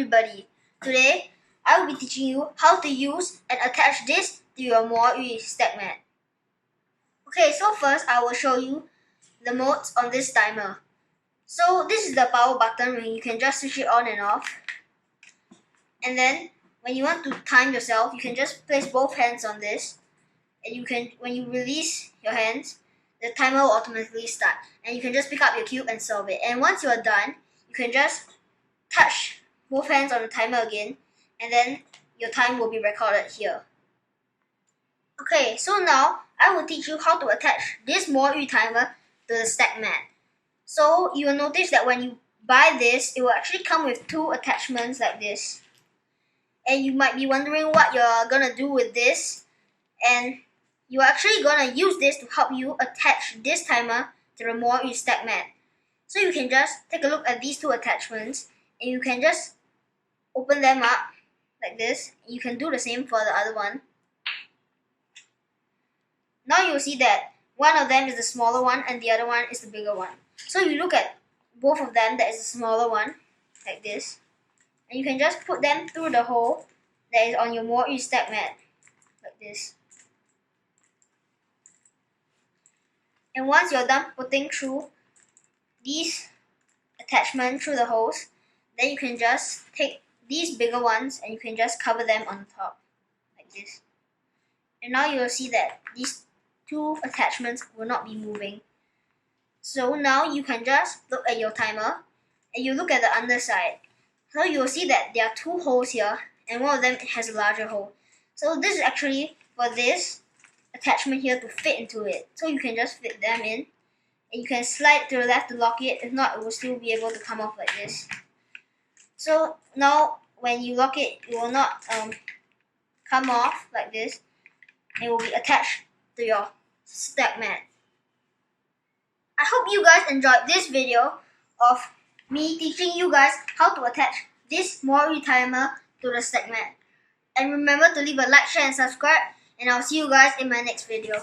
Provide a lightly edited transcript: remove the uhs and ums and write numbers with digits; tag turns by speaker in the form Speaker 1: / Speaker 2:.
Speaker 1: everybody. Today, I will be teaching you how to use and attach this to your MoYu Stackmat. Okay, so first I will show you the modes on this timer. So this is the power button where you can just switch it on and off. And then when you want to time yourself, you can just place both hands on this. And you can, when you release your hands, the timer will automatically start. And you can just pick up your cube and solve it. And once you are done, you can just touch both hands on the timer again, and then your time will be recorded here. Okay, so now I will teach you how to attach this MoYu timer to the Stackmat. So you will notice that when you buy this, it will actually come with two attachments like this. And you might be wondering what you're gonna do with this. And you're actually gonna use this to help you attach this timer to the MoYu Stackmat. So you can just take a look at these two attachments, and you can just open them up like this. You can do the same for the other one. Now you'll see that one of them is the smaller one and the other one is the bigger one. So you look at both of them, that is the smaller one, like this. And you can just put them through the hole that is on your MoYu Stackmat, like this. And once you're done putting through these attachments through the holes, then you can just take these bigger ones and you can just cover them on top, like this. And now you'll see that these two attachments will not be moving. So now you can just look at your timer and you look at the underside. So you'll see that there are two holes here and one of them has a larger hole. So this is actually for this attachment here to fit into it. So you can just fit them in and you can slide to the left to lock it. If not, it will still be able to come off like this. So now when you lock it, it will not come off like this. It will be attached to your Stackmat. I hope you guys enjoyed this video of me teaching you guys how to attach this MoYu timer to the Stackmat. And remember to leave a like, share and subscribe, and I'll see you guys in my next video.